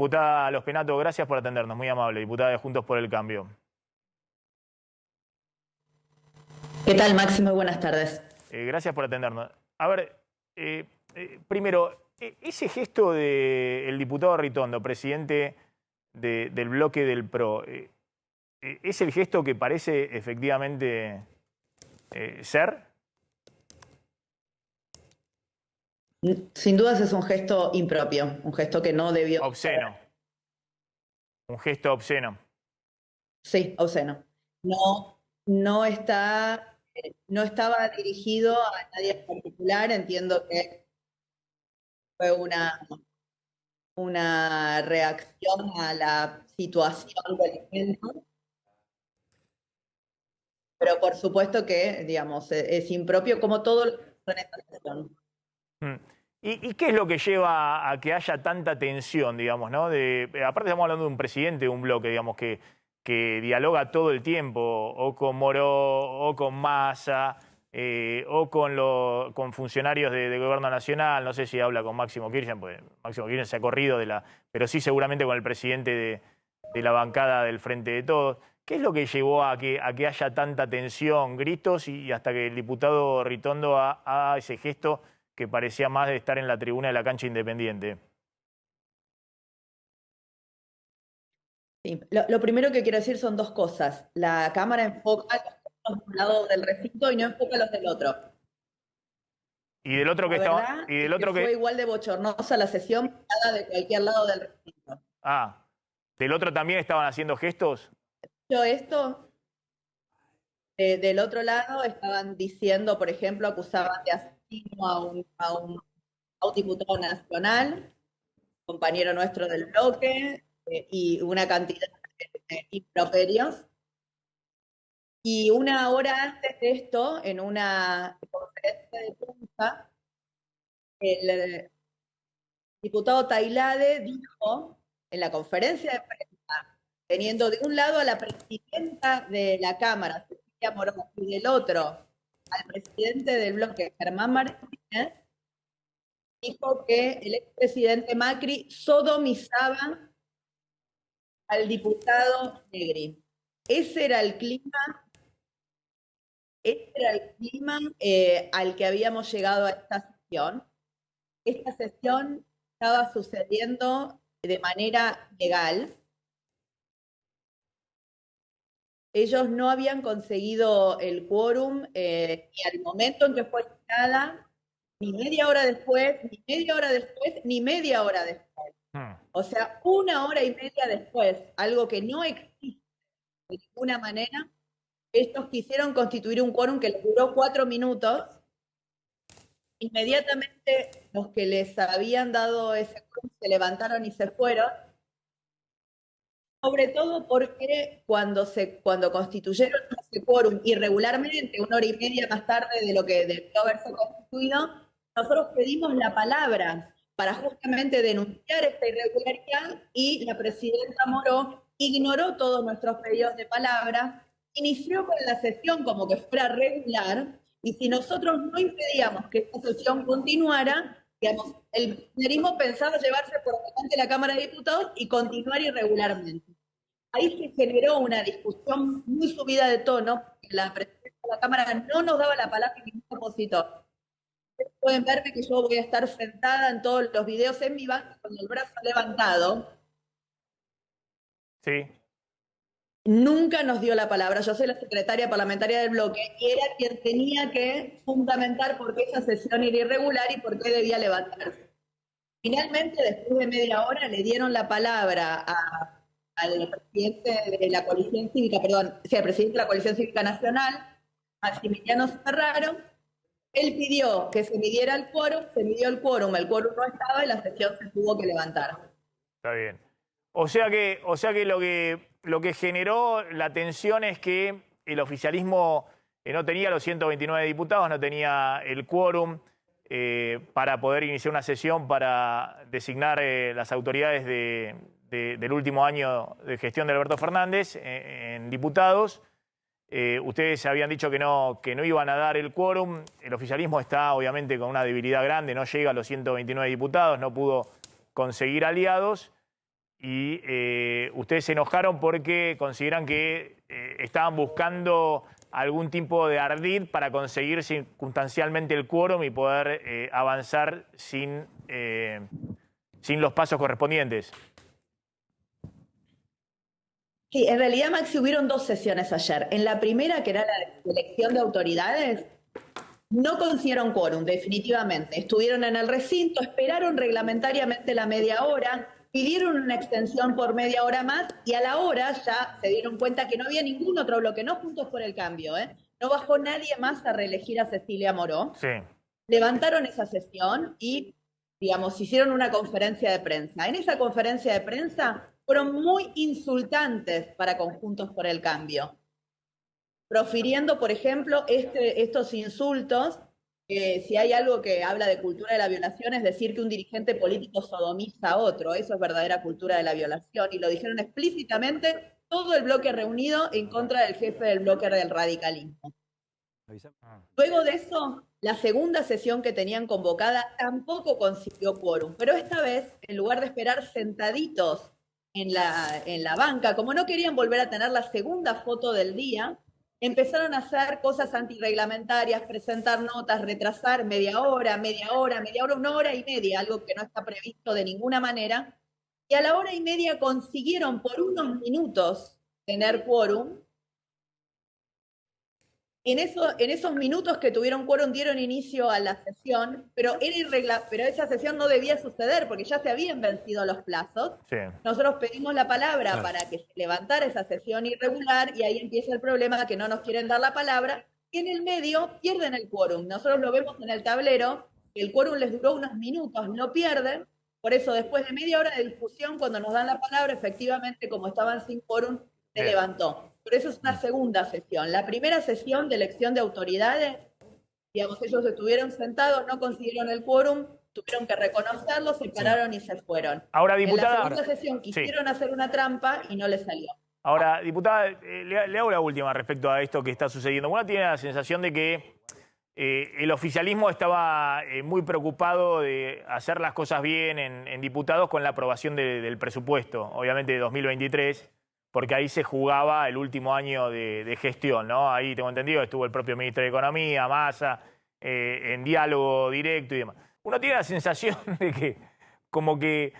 Diputada Lospinato, gracias por atendernos, muy amable. Diputada de Juntos por el Cambio. ¿Qué tal, Máximo? Buenas tardes. Gracias por atendernos. A ver, primero, ese gesto del diputado Ritondo, presidente del bloque del PRO, ¿es el gesto que parece efectivamente ser? Sin dudas es un gesto impropio, un gesto que no debió Obsceno, ser. un gesto obsceno. Sí, obsceno. No, no estaba dirigido a nadie en particular. Entiendo que fue una reacción a la situación del evento, pero por supuesto que, digamos, es impropio como todo lo que pasó en esta sesión. Mm. ¿Y qué es lo que lleva a que haya tanta tensión, digamos, ¿no? Aparte estamos hablando de un presidente de un bloque, digamos, que dialoga todo el tiempo, o con Moró, o con Massa, o con funcionarios de gobierno nacional. No sé si habla con Máximo Kirchner, pues Máximo Kirchner se ha corrido pero sí seguramente con el presidente de la bancada del Frente de Todos. ¿Qué es lo que llevó a que haya tanta tensión, gritos y hasta que el diputado Ritondo haga ese gesto que parecía más de estar en la tribuna de la cancha Independiente? Sí. Lo primero que quiero decir son dos cosas. La cámara enfoca los de un lado del recinto y no enfoca los del otro. Y del otro que La estaba, verdad y del es que otro fue que, igual de bochornosa la sesión cada de cualquier lado del recinto. ah, del otro también estaban haciendo gestos. Yo esto, del otro lado estaban diciendo, por ejemplo, acusaban de asesino a un diputado nacional, compañero nuestro del bloque, y una cantidad de improperios. Y una hora antes de esto, en una conferencia de prensa, el diputado Tailade dijo en la conferencia de prensa, teniendo de un lado a la presidenta de la Cámara, Cecilia Moró, y del otro al presidente del bloque, Germán Martínez, dijo que el expresidente Macri sodomizaba al diputado Negri. Ese era el clima Este era el clima al que habíamos llegado a esta sesión. Esta sesión estaba sucediendo de manera legal. Ellos no habían conseguido el quórum ni al momento en que fue citada, ni media hora después, ni media hora después, ni media hora después. Hmm. O sea, una hora y media después, algo que no existe de ninguna manera, ellos quisieron constituir un quórum que les duró 4 minutos. Inmediatamente los que les habían dado ese quórum se levantaron y se fueron, sobre todo porque cuando constituyeron ese quórum irregularmente, una hora y media más tarde de lo que debió haberse constituido, nosotros pedimos la palabra para justamente denunciar esta irregularidad y la presidenta Moró ignoró todos nuestros pedidos de palabra, inició con la sesión como que fuera regular, y si nosotros no impedíamos que esta sesión continuara, digamos, el kirchnerismo pensaba llevarse por delante la Cámara de Diputados y continuar irregularmente. Ahí se generó una discusión muy subida de tono. La presidenta de la Cámara no nos daba la palabra a ningún opositor. Ustedes pueden verme que yo voy a estar sentada en todos los videos en mi banco con el brazo levantado. Sí. Nunca nos dio la palabra. Yo soy la secretaria parlamentaria del bloque y era quien tenía que fundamentar por qué esa sesión era irregular y por qué debía levantarse. Finalmente, después de media hora, le dieron la palabra al presidente de la coalición cívica, perdón, sí, al presidente de la coalición cívica nacional, Maximiliano Ferraro. Él pidió que se midiera el quórum, se midió el quórum no estaba y la sesión se tuvo que levantar. Está bien. O sea que lo que generó la tensión es que el oficialismo no tenía los 129 diputados, no tenía el quórum para poder iniciar una sesión para designar las autoridades del último año de gestión de Alberto Fernández en diputados. Ustedes habían dicho que no iban a dar el quórum. El oficialismo está obviamente con una debilidad grande, no llega a los 129 diputados, no pudo conseguir aliados. ustedes se enojaron porque consideran que estaban buscando algún tipo de ardid para conseguir circunstancialmente el quórum y poder avanzar sin los pasos correspondientes. Sí, en realidad, Maxi, hubieron dos sesiones ayer. En la primera, que era la elección de autoridades, no consiguieron quórum, definitivamente. Estuvieron en el recinto, esperaron reglamentariamente la media hora, pidieron una extensión por media hora más y a la hora ya se dieron cuenta que no había ningún otro bloque, no Juntos por el Cambio, no bajó nadie más a reelegir a Cecilia Moró. Sí. Levantaron esa sesión y, digamos, hicieron una conferencia de prensa. En esa conferencia de prensa fueron muy insultantes para Juntos por el Cambio, profiriendo, por ejemplo, estos insultos. Si hay algo que habla de cultura de la violación es decir que un dirigente político sodomiza a otro. Eso es verdadera cultura de la violación. Y lo dijeron explícitamente todo el bloque reunido en contra del jefe del bloque del radicalismo. Luego de eso, la segunda sesión que tenían convocada tampoco consiguió quórum. Pero esta vez, en lugar de esperar sentaditos en la banca, como no querían volver a tener la segunda foto del día, empezaron a hacer cosas antirreglamentarias, presentar notas, retrasar media hora, 1 hora y media, algo que no está previsto de ninguna manera. Y a la 1 hora y media consiguieron por unos minutos tener quórum. En esos minutos que tuvieron quórum dieron inicio a la sesión, pero esa sesión no debía suceder porque ya se habían vencido los plazos. Sí. Nosotros pedimos la palabra para que se levantara esa sesión irregular y ahí empieza el problema que no nos quieren dar la palabra y en el medio pierden el quórum. Nosotros lo vemos en el tablero, que el quórum les duró unos minutos, no pierden. Por eso después de media hora de discusión, cuando nos dan la palabra, efectivamente, como estaban sin quórum, se levantó. Pero eso es una segunda sesión. La primera sesión de elección de autoridades, digamos, ellos estuvieron sentados, no consiguieron el quórum, tuvieron que reconocerlo, se pararon y se fueron. Ahora, diputada, en la segunda sesión quisieron hacer una trampa y no les salió. Ahora, diputada, le hago la última respecto a esto que está sucediendo. Uno tiene la sensación de que el oficialismo estaba muy preocupado de hacer las cosas bien en diputados con la aprobación del presupuesto, obviamente de 2023. Porque ahí se jugaba el último año de gestión, ¿no? Ahí tengo entendido, estuvo el propio ministro de Economía, Massa, en diálogo directo y demás. Uno tiene la sensación de que como que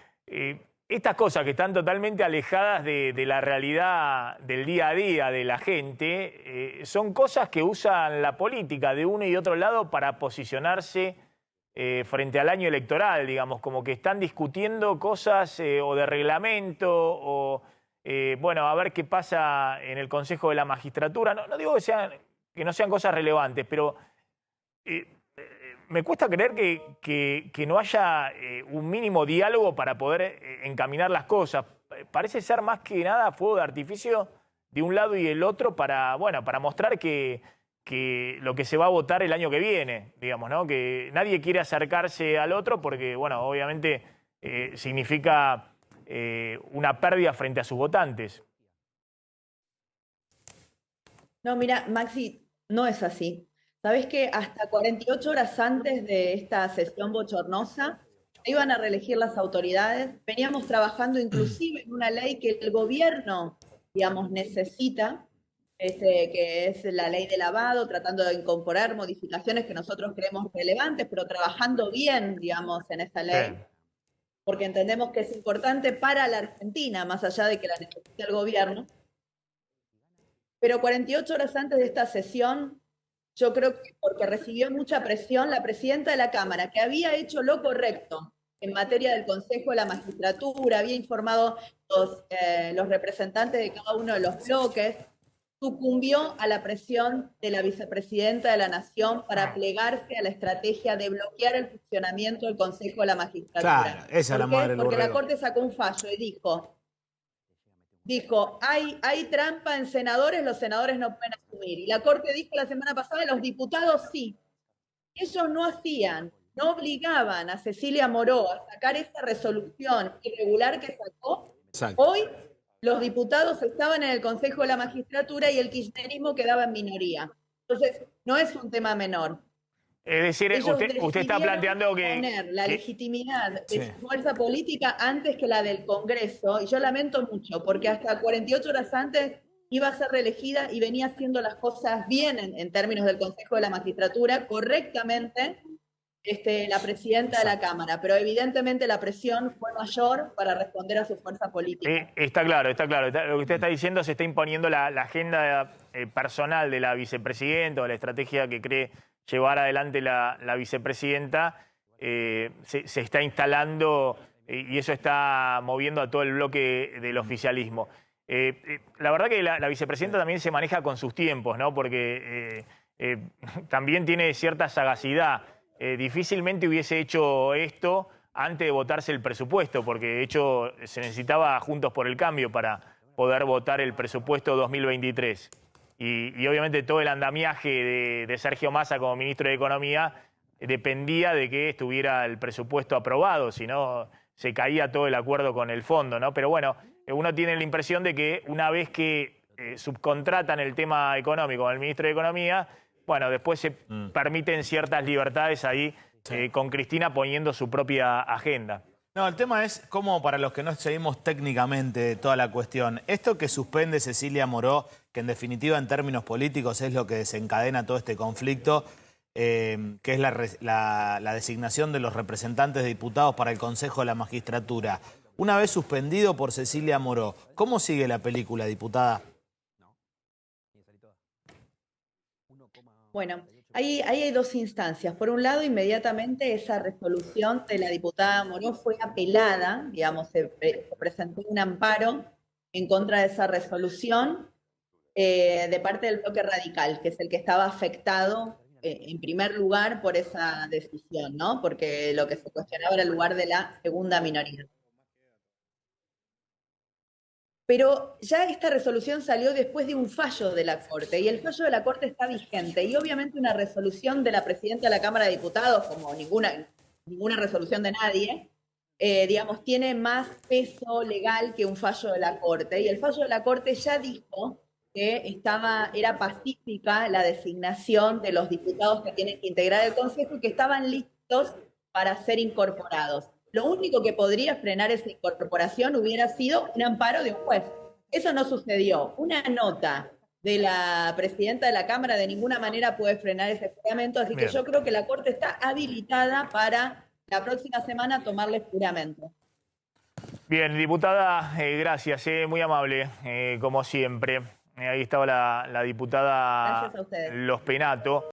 estas cosas que están totalmente alejadas de la realidad del día a día de la gente, son cosas que usan la política de uno y otro lado para posicionarse frente al año electoral, digamos, como que están discutiendo cosas o de reglamento bueno, a ver qué pasa en el Consejo de la Magistratura. No digo que no sean cosas relevantes, pero me cuesta creer que no haya un mínimo diálogo para poder encaminar las cosas. Parece ser más que nada fuego de artificio de un lado y el otro para mostrar que lo que se va a votar el año que viene, digamos, ¿no? Que nadie quiere acercarse al otro porque, bueno, obviamente significa una pérdida frente a sus votantes. No, mira, Maxi, no es así. ¿Sabés que hasta 48 horas antes de esta sesión bochornosa iban a reelegir las autoridades? Veníamos trabajando inclusive en una ley que el gobierno, digamos, necesita, que es la ley de lavado, tratando de incorporar modificaciones que nosotros creemos relevantes, pero trabajando bien, digamos, en esa ley. Sí. Porque entendemos que es importante para la Argentina, más allá de que la necesite el gobierno. Pero 48 horas antes de esta sesión, yo creo que porque recibió mucha presión, la presidenta de la Cámara, que había hecho lo correcto en materia del Consejo de la Magistratura, había informado los representantes de cada uno de los bloques, sucumbió a la presión de la vicepresidenta de la Nación para plegarse a la estrategia de bloquear el funcionamiento del Consejo de la Magistratura. Claro, esa es la madre del Porque borrego. la Corte sacó un fallo y dijo, hay trampa en senadores, los senadores no pueden asumir. Y la Corte dijo la semana pasada, los diputados sí. Ellos no hacían, no obligaban a Cecilia Moró a sacar esa resolución irregular que sacó. Exacto. Hoy los diputados estaban en el Consejo de la Magistratura y el kirchnerismo quedaba en minoría. Entonces, no es un tema menor. Es decir, Ellos usted está decidieron planteando poner la que- legitimidad Sí. de su fuerza política antes que la del Congreso, y yo lamento mucho, porque hasta 48 horas antes iba a ser reelegida y venía haciendo las cosas bien en términos del Consejo de la Magistratura, correctamente, la presidenta de la Cámara, pero evidentemente la presión fue mayor para responder a su fuerza política. Está claro, está claro. Lo que usted está diciendo, se está imponiendo la agenda personal de la vicepresidenta o la estrategia que cree llevar adelante la vicepresidenta. Se está instalando y eso está moviendo a todo el bloque del oficialismo. La verdad que la vicepresidenta también se maneja con sus tiempos, ¿no? Porque también tiene cierta sagacidad. Difícilmente hubiese hecho esto antes de votarse el presupuesto, porque de hecho se necesitaba Juntos por el Cambio para poder votar el presupuesto 2023. Y obviamente todo el andamiaje de Sergio Massa como ministro de Economía dependía de que estuviera el presupuesto aprobado, si no se caía todo el acuerdo con el fondo, ¿no? Pero bueno, uno tiene la impresión de que una vez que subcontratan el tema económico con el ministro de Economía, bueno, después se permiten ciertas libertades ahí, con Cristina poniendo su propia agenda. No, el tema es cómo, para los que no seguimos técnicamente toda la cuestión, esto que suspende Cecilia Moró, que en definitiva en términos políticos es lo que desencadena todo este conflicto, que es la designación de los representantes de diputados para el Consejo de la Magistratura. Una vez suspendido por Cecilia Moró, ¿cómo sigue la película, diputada? Bueno, ahí hay dos instancias. Por un lado, inmediatamente esa resolución de la diputada Moró fue apelada, digamos, se presentó un amparo en contra de esa resolución de parte del bloque radical, que es el que estaba afectado en primer lugar por esa decisión, ¿no? Porque lo que se cuestionaba era el lugar de la segunda minoría. Pero ya esta resolución salió después de un fallo de la Corte, y el fallo de la Corte está vigente, y obviamente una resolución de la presidenta de la Cámara de Diputados, como ninguna resolución de nadie, digamos, tiene más peso legal que un fallo de la Corte, y el fallo de la Corte ya dijo que era pacífica la designación de los diputados que tienen que integrar el Consejo y que estaban listos para ser incorporados. Lo único que podría frenar esa incorporación hubiera sido un amparo de un juez. Eso no sucedió. Una nota de la presidenta de la Cámara de ninguna manera puede frenar ese juramento, así que yo creo que la Corte está habilitada para la próxima semana tomarle juramento. Bien, diputada, gracias, muy amable, como siempre. Ahí estaba la diputada Gracias a ustedes. Los Penato.